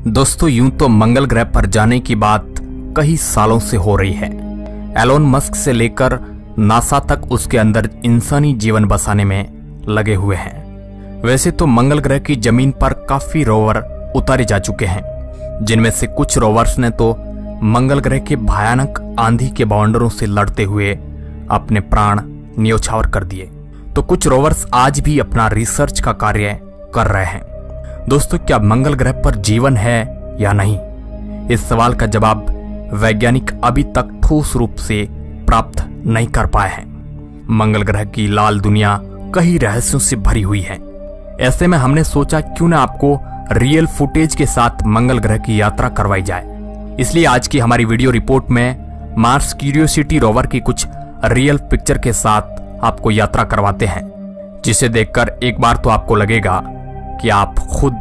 दोस्तों यूं तो मंगल ग्रह पर जाने की बात कई सालों से हो रही है। एलोन मस्क से लेकर नासा तक उसके अंदर इंसानी जीवन बसाने में लगे हुए हैं। वैसे तो मंगल ग्रह की जमीन पर काफी रोवर उतारे जा चुके हैं, जिनमें से कुछ रोवर्स ने तो मंगल ग्रह के भयानक आंधी के बाउंडरों से लड़ते हुए अपने प्राण न्योछावर कर दिए, तो कुछ रोवर्स आज भी अपना रिसर्च का कार्य कर रहे हैं। दोस्तों, क्या मंगल ग्रह पर जीवन है या नहीं, इस सवाल का जवाब वैज्ञानिक अभी तक ठोस रूप से प्राप्त नहीं कर पाए हैं। मंगल ग्रह की लाल दुनिया कई रहस्यों से भरी हुई है। ऐसे में हमने सोचा क्यों ना आपको रियल फुटेज के साथ मंगल ग्रह की यात्रा करवाई जाए। इसलिए आज की हमारी वीडियो रिपोर्ट में मार्स क्यूरियोसिटी रोवर की कुछ रियल पिक्चर के साथ आपको यात्रा करवाते हैं, जिसे देखकर एक बार तो आपको लगेगा कि आप खुद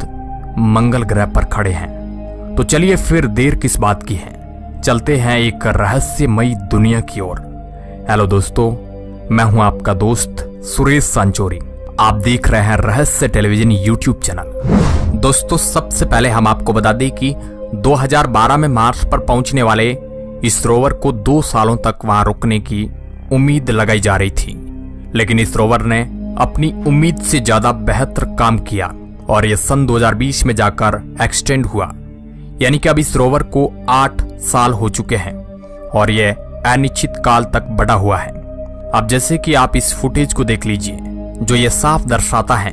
मंगल ग्रह पर खड़े हैं। तो चलिए फिर देर किस बात की है, चलते हैं एक रहस्यमयी दुनिया की ओर। हेलो दोस्तों, मैं हूं आपका दोस्त सुरेश सांचोरी। आप देख रहे हैं रहस्य टेलीविजन यूट्यूब चैनल। दोस्तों, सबसे पहले हम आपको बता दें कि 2012 में मार्स पर पहुंचने वाले इस रोवर को 2 सालों तक वहां रुकने की उम्मीद लगाई जा रही थी, लेकिन इस रोवर ने अपनी उम्मीद से ज्यादा बेहतर काम किया और यह सन 2020 में जाकर एक्सटेंड हुआ। यानी कि अब इस रोवर को 8 साल हो चुके हैं और यह अनिश्चित काल तक बढ़ा हुआ है। अब जैसे कि आप इस फुटेज को देख लीजिए, जो ये साफ दर्शाता है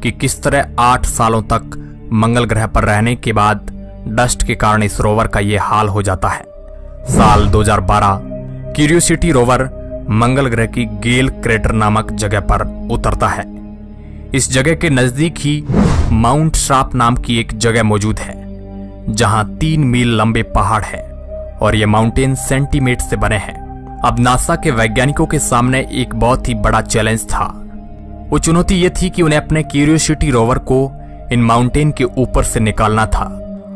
कि किस तरह 8 सालों तक मंगल ग्रह पर रहने के बाद डस्ट के कारण इस रोवर का ये हाल हो जाता है। साल 2012 क्यूरियोसिटी रोवर मंगल ग्रह की गेल क्रेटर नामक जगह पर उतरता है। इस जगह के नजदीक ही माउंट श्राप नाम की एक जगह मौजूद है, जहां 3 मील लंबे पहाड़ है और ये माउंटेन सेंटीमीटर से बने हैं। अब नासा के वैज्ञानिकों के सामने एक बहुत ही बड़ा चैलेंज था। वो चुनौती ये थी कि उन्हें अपने क्यूरियोसिटी रोवर को इन माउंटेन के ऊपर से निकालना था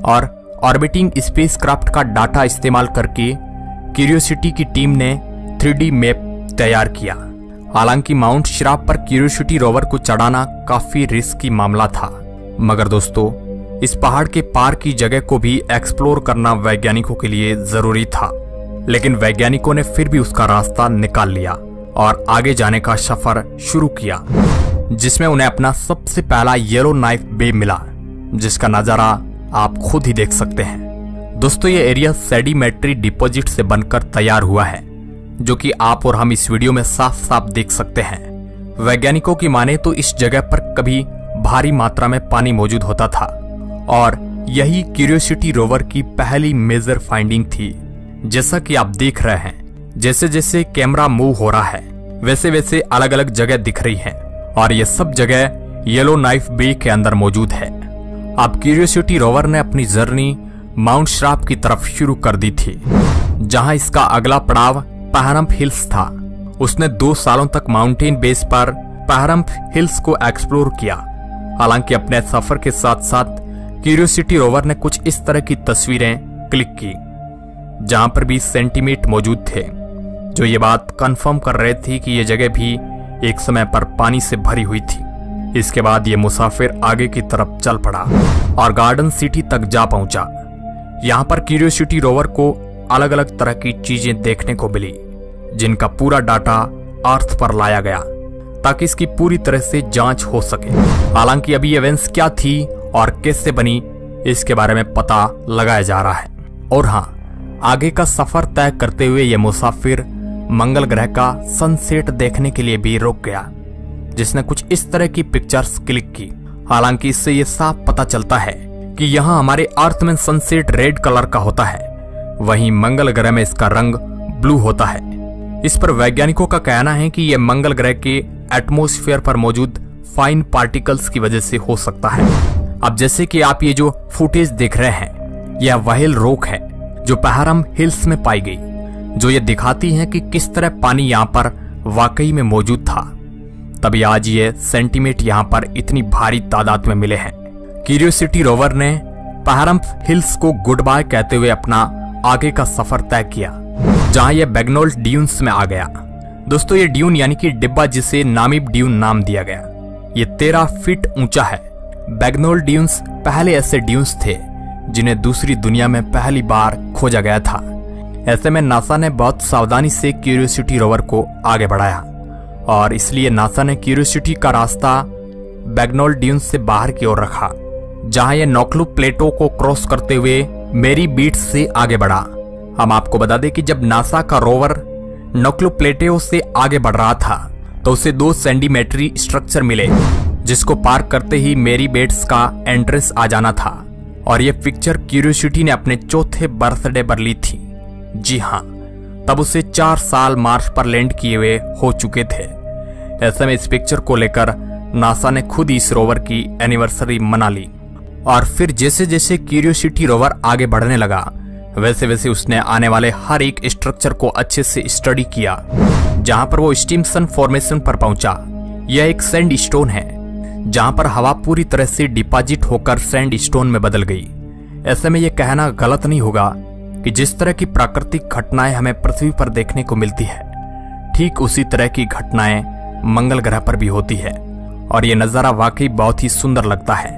और ऑर्बिटिंग स्पेसक्राफ्ट का डाटा इस्तेमाल करके क्यूरियोसिटी की टीम ने 3D मैप तैयार किया। हालांकि माउंट श्राप पर क्यूरियोसिटी रोवर को चढ़ाना काफी रिस्की मामला था, मगर दोस्तों इस पहाड़ के पार की जगह को भी एक्सप्लोर करना वैज्ञानिकों के लिए जरूरी था। लेकिन वैज्ञानिकों ने फिर भी उसका रास्ता निकाल लिया और आगे जाने का सफर शुरू किया, जिसमें उन्हें अपना सबसे पहला येलो नाइफ बे मिला, जिसका नजारा आप खुद ही देख सकते हैं। दोस्तों, ये एरिया सेडिमेंट्री डिपॉजिट से बनकर तैयार हुआ है, जो कि आप और हम इस वीडियो में साफ साफ देख सकते हैं। वैज्ञानिकों की माने तो इस जगह पर कभी भारी मात्रा में पानी मौजूद होता था और यही क्यूरियोसिटी रोवर की पहली मेजर फाइंडिंग थी। जैसा कि आप देख रहे हैं, जैसे जैसे कैमरा मूव हो रहा है वैसे वैसे अलग अलग जगह दिख रही है और ये सब जगह येलो नाइफ बे के अंदर मौजूद है। अब क्यूरियोसिटी रोवर ने अपनी जर्नी माउंट श्राप की तरफ शुरू कर दी थी, जहां इसका अगला पड़ाव पहरम्प हिल्स था। उसने 2 सालों तक माउंटेन बेस पर पहरम्प हिल्स को एक्सप्लोर किया। हालांकि अपने सफर के साथ साथ क्यूरियोसिटी रोवर ने कुछ इस तरह की तस्वीरें क्लिक की, जहां पर भी सेंटीमीटर मौजूद थे, जो ये बात कंफर्म कर रहे थे कि ये जगह भी एक समय पर पानी से भरी हुई थी। इसके बाद ये मुसाफिर आगे की तरफ चल पड़ा और गार्डन सिटी तक जा पहुंचा। यहाँ पर क्यूरियोसिटी रोवर को अलग अलग तरह की चीजें देखने को मिली, जिनका पूरा डाटा अर्थ पर लाया गया ताकि इसकी पूरी तरह से जांच हो सके। हालांकि अभी इवेंट्स क्या थी और कैसे बनी, इसके बारे में पता लगाया जा रहा है। और हाँ, आगे का सफर तय करते हुए यह मुसाफिर मंगल ग्रह का सनसेट देखने के लिए भी रुक गया, जिसने कुछ इस तरह की पिक्चर्स क्लिक की। हालांकि इससे यह साफ पता चलता है कि यहाँ हमारे अर्थ में सनसेट रेड कलर का होता है, वहीं मंगल ग्रह में इसका रंग ब्लू होता है। इस पर वैज्ञानिकों का कहना है कि यह मंगल ग्रह के एटमॉस्फेयर पर मौजूद फाइन पार्टिकल्स की वजह से हो सकता है। अब जैसे कि आप ये जो फुटेज देख रहे हैं, यह व्हेल रॉक है जो पहरम्प हिल्स में पाई गई, जो ये दिखाती है कि किस तरह पानी यहाँ पर वाकई में मौजूद था। तभी आज ये सेंटीमीटर यहाँ पर इतनी भारी तादाद में मिले हैं। क्यूरियोसिटी रोवर ने पहरम्प हिल्स को गुड बाय कहते हुए अपना आगे का सफर तय किया, जहां यह बैग्नोल ड्यून्स में आ गया। दोस्तों, ये ड्यून यानी कि डिब्बा, जिसे नामिब ड्यून नाम दिया गया, ये 13 फीट ऊंचा है। बैग्नोल ड्यून्स पहले ऐसे ड्यून्स थे जिन्हें दूसरी दुनिया में पहली बार खोजा गया था। ऐसे में नासा ने बहुत सावधानी से क्यूरियोसिटी रोवर को आगे बढ़ाया और इसलिए नासा ने क्यूरियोसिटी का रास्ता बैग्नोल ड्यून्स से बाहर की ओर रखा, जहां यह नोक्लू प्लेटो को क्रॉस करते हुए मेरी बीट्स से आगे बढ़ा। हम आपको बता दें कि जब नासा का रोवर नोक्लू प्लेटो से आगे बढ़ रहा था तो उसे 2 सेंटीमेट्री स्ट्रक्चर मिले, जिसको पार करते ही मेरी बेट्स का एंट्रेंस आ जाना था। और यह पिक्चर क्यूरियोसिटी ने अपने चौथे बर्थडे पर ली थी। जी हाँ, तब उसे 4 साल मार्स पर लैंड किए हुए हो चुके थे। ऐसे में इस पिक्चर को लेकर नासा ने खुद इस रोवर की एनिवर्सरी मना ली। और फिर जैसे जैसे क्यूरियोसिटी रोवर आगे बढ़ने लगा, वैसे वैसे उसने आने वाले हर एक स्ट्रक्चर को अच्छे से स्टडी किया। जहां पर वो स्टिम्सन फॉर्मेशन पर पहुंचा। यह एक सैंड स्टोन है, जहां पर हवा पूरी तरह से डिपॉजिट होकर सैंड स्टोन में बदल गई। ऐसे में यह कहना गलत नहीं होगा कि जिस तरह की प्राकृतिक घटनाएं हमें पृथ्वी पर देखने को मिलती है, ठीक उसी तरह की घटनाएं मंगल ग्रह पर भी होती है। और ये नजारा वाकई बहुत ही सुंदर लगता है।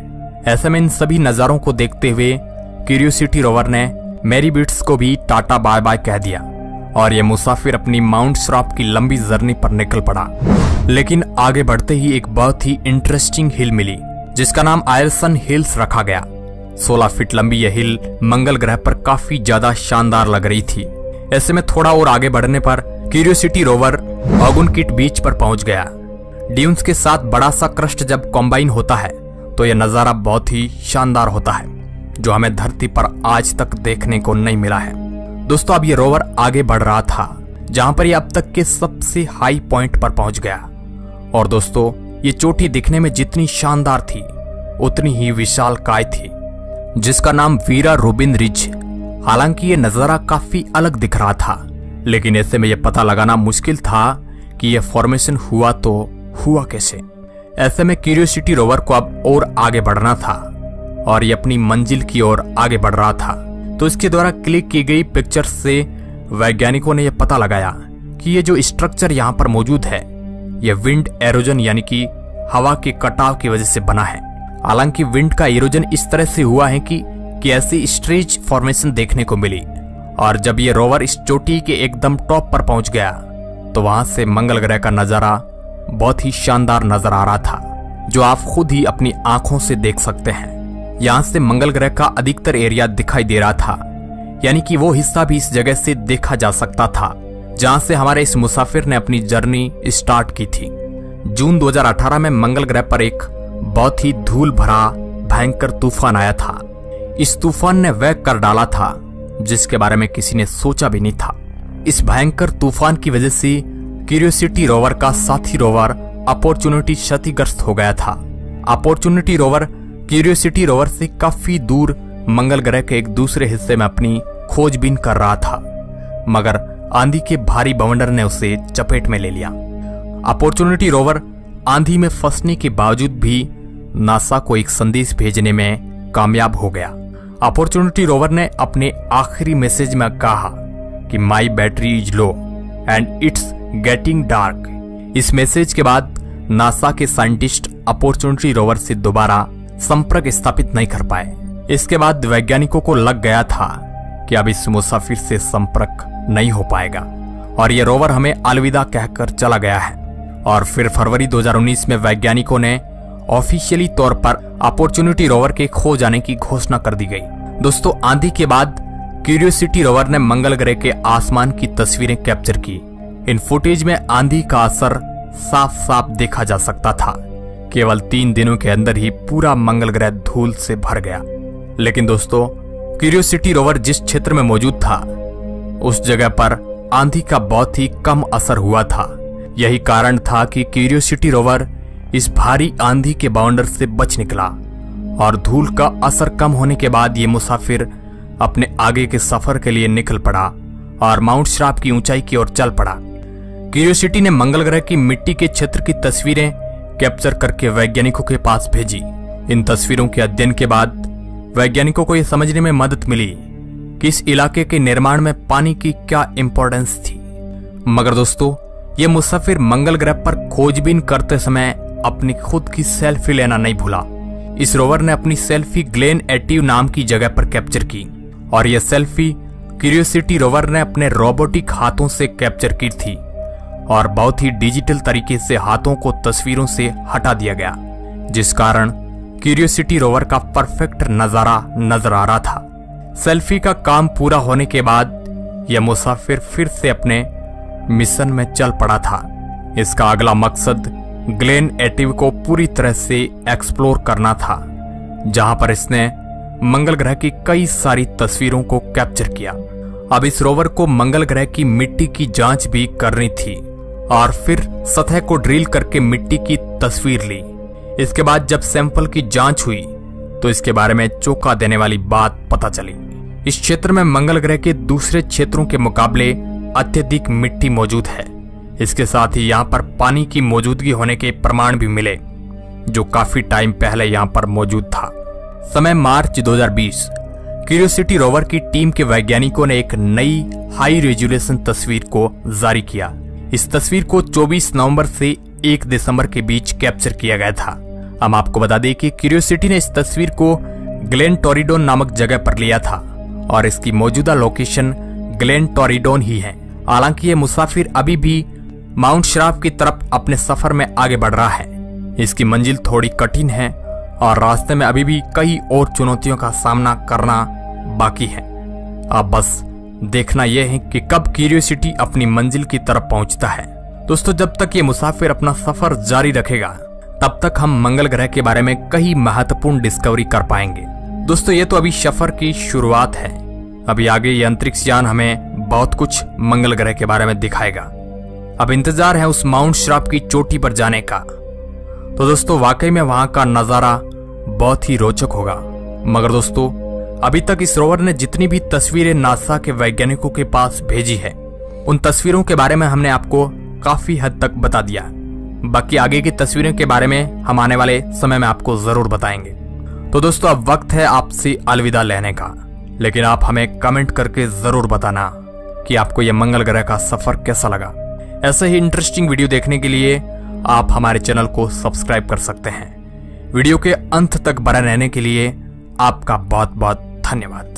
ऐसे में इन सभी नजारों को देखते हुए क्यूरियोसिटी रोवर ने मेरी बीट्स को भी टाटा बाय बाय कह दिया और ये मुसाफिर अपनी माउंट श्राप की लंबी जर्नी पर निकल पड़ा। लेकिन आगे बढ़ते ही एक बहुत ही इंटरेस्टिंग हिल मिली, जिसका नाम आयरसन हिल्स रखा गया। 16 फीट लंबी यह हिल मंगल ग्रह पर काफी ज्यादा शानदार लग रही थी। ऐसे में थोड़ा और आगे बढ़ने पर क्यूरियोसिटी रोवर ऑगुनकिट बीच पर पहुंच गया। ड्यून्स के साथ बड़ा सा क्रस्ट जब कॉम्बाइन होता है तो यह नजारा बहुत ही शानदार होता है, जो हमें धरती पर आज तक देखने को नहीं मिला है। दोस्तों, अब ये रोवर आगे बढ़ रहा था, जहां पर ये अब तक के सबसे हाई पॉइंट पर पहुंच गया। और दोस्तों, ये चोटी दिखने में जितनी शानदार थी उतनी ही विशालकाय थी, जिसका नाम वीरा रूबिन रिज। हालांकि ये नजारा काफी अलग दिख रहा था, लेकिन ऐसे में यह पता लगाना मुश्किल था कि यह फॉर्मेशन हुआ तो हुआ कैसे। ऐसे में क्यूरियोसिटी रोवर को अब और आगे बढ़ना था और ये अपनी मंजिल की ओर आगे बढ़ रहा था। तो इसके द्वारा क्लिक की गई पिक्चर से वैज्ञानिकों ने यह पता लगाया कि ये जो स्ट्रक्चर यहाँ पर मौजूद है, यह विंड एरोजन यानी कि हवा के कटाव की वजह से बना है। हालांकि विंड का एरोजन इस तरह से हुआ है कि ऐसी स्ट्रेच फॉर्मेशन देखने को मिली। और जब ये रोवर इस चोटी के एकदम टॉप पर पहुंच गया तो वहां से मंगल ग्रह का नजारा बहुत ही शानदार नजर आ रहा था, जो आप खुद ही अपनी आंखों से देख सकते हैं। यहाँ से मंगल ग्रह का अधिकतर एरिया दिखाई दे रहा था, यानी कि वो हिस्सा भी इस जगह से देखा जा सकता था जहां से हमारे इस मुसाफिर ने अपनी जर्नी स्टार्ट की थी। जून 2018 में मंगल ग्रह पर एक बहुत ही धूल भरा भयंकर तूफान आया था। इस तूफान ने वह कर डाला था जिसके बारे में किसी ने सोचा भी नहीं था। इस भयंकर तूफान की वजह से क्यूरियोसिटी रोवर का साथी रोवर अपॉर्चुनिटी क्षतिग्रस्त हो गया था। अपॉर्चुनिटी रोवर क्यूरियोसिटी रोवर से काफी दूर मंगल ग्रह के एक दूसरे हिस्से में अपनी खोजबीन कर रहा था, मगर आंधी के भारी बवंडर ने उसे चपेट में ले लिया। अपॉर्चुनिटी रोवर आंधी में फंसने के बावजूद भी नासा को एक संदेश भेजने में कामयाब हो गया। अपॉर्चुनिटी रोवर ने अपने आखिरी मैसेज में कहा कि my battery is low and it's getting dark. इस मैसेज के बाद नासा के साइंटिस्ट अपॉर्चुनिटी रोवर से दोबारा संपर्क स्थापित नहीं कर पाए। इसके बाद वैज्ञानिकों को लग गया था कि अब इस मुसाफिर से संपर्क नहीं हो पाएगा और यह रोवर हमें अलविदा कहकर चला गया है। और फिर फरवरी 2019 में वैज्ञानिकों ने ऑफिशियली तौर पर अपॉर्चुनिटी रोवर के खो जाने की घोषणा कर दी गई। दोस्तों, आंधी के बाद क्यूरियोसिटी रोवर ने मंगल ग्रह के आसमान की तस्वीरें कैप्चर की। इन फुटेज में आंधी का असर साफ साफ देखा जा सकता था। केवल 3 दिनों के अंदर ही पूरा मंगल ग्रह धूल से भर गया। लेकिन दोस्तों, क्यूरियोसिटी रोवर जिस क्षेत्र में मौजूद था उस जगह पर आंधी का बहुत ही कम असर हुआ था। यही कारण था कि क्यूरियोसिटी रोवर इस भारी आंधी के बाउंडर से बच निकला और धूल का असर कम होने के बाद ये मुसाफिर अपने आगे के सफर के लिए निकल पड़ा और माउंट श्राप की ऊंचाई की ओर चल पड़ा। क्यूरियोसिटी ने मंगल ग्रह की मिट्टी के क्षेत्र की तस्वीरें कैप्चर करके वैज्ञानिकों के पास भेजी। इन तस्वीरों के अध्ययन के बाद वैज्ञानिकों को यह समझने में मदद मिली कि इस इलाके के निर्माण में पानी की क्या इंपॉर्टेंस थी। मगर दोस्तों, ये मुसाफिर मंगल ग्रह पर खोजबीन करते समय अपनी खुद की सेल्फी लेना नहीं भूला। इस रोवर ने अपनी सेल्फी ग्लेन एटिव नाम की जगह पर कैप्चर की और यह सेल्फी क्यूरियोसिटी रोवर ने अपने रोबोटिक हाथों से कैप्चर की थी और बहुत ही डिजिटल तरीके से हाथों को तस्वीरों से हटा दिया गया, जिस कारण क्यूरियोसिटी रोवर का परफेक्ट नजारा नजर आ रहा था। सेल्फी का काम पूरा होने के बाद यह मुसाफिर फिर से अपने मिशन में चल पड़ा था। इसका अगला मकसद ग्लेन एटिव को पूरी तरह से एक्सप्लोर करना था, जहां पर इसने मंगल ग्रह की कई सारी तस्वीरों को कैप्चर किया। अब इस रोवर को मंगल ग्रह की मिट्टी की जांच भी करनी थी और फिर सतह को ड्रिल करके मिट्टी की तस्वीर ली। इसके बाद जब सैंपल की जांच हुई तो इसके बारे में चौंका देने वाली बात पता चली। इस क्षेत्र में मंगल ग्रह के दूसरे क्षेत्रों के मुकाबले अत्यधिक मिट्टी मौजूद है। इसके साथ ही यहाँ पर पानी की मौजूदगी होने के प्रमाण भी मिले, जो काफी टाइम पहले यहाँ पर मौजूद था। समय मार्च 2020। क्यूरियोसिटी रोवर की टीम के वैज्ञानिकों ने एक नई हाई रेजोल्यूशन तस्वीर को जारी किया। इस तस्वीर को 24 नवंबर से 1 दिसंबर के बीच कैप्चर किया गया था। हम आपको बता दें कि क्यूरियोसिटी ने इस तस्वीर को ग्लेन टोरिडोन नामक जगह पर लिया था और इसकी मौजूदा लोकेशन ग्लेन टोरिडोन ही है। हालांकि ये मुसाफिर अभी भी माउंट श्राप की तरफ अपने सफर में आगे बढ़ रहा है। इसकी मंजिल थोड़ी कठिन है और रास्ते में अभी भी कई और चुनौतियों का सामना करना बाकी है। अब बस देखना यह है कि कब क्यूरियोसिटी अपनी मंजिल की तरफ पहुंचता है। दोस्तों, जब तक ये मुसाफिर अपना सफर जारी रखेगा तब तक हम मंगल ग्रह के बारे में कई महत्वपूर्ण डिस्कवरी कर पाएंगे। दोस्तों, ये तो अभी सफर की शुरुआत है। अभी आगे ये अंतरिक्ष यान हमें बहुत कुछ मंगल ग्रह के बारे में दिखाएगा। अब इंतजार है उस माउंट श्राप की चोटी पर जाने का। तो दोस्तों, वाकई में वहां का नजारा बहुत ही रोचक होगा। मगर दोस्तों, अभी तक इस रोवर ने जितनी भी तस्वीरें नासा के वैज्ञानिकों के पास भेजी है, उन तस्वीरों के बारे में हमने आपको काफी हद तक बता दिया। बाकी आगे की तस्वीरों के बारे में हम आने वाले समय में आपको जरूर बताएंगे। तो दोस्तों, अब वक्त है आपसे अलविदा लेने का, लेकिन आप हमें कमेंट करके जरूर बताना कि आपको यह मंगल ग्रह का सफर कैसा लगा। ऐसे ही इंटरेस्टिंग वीडियो देखने के लिए आप हमारे चैनल को सब्सक्राइब कर सकते हैं। वीडियो के अंत तक बने रहने के लिए आपका बहुत बहुत धन्यवाद।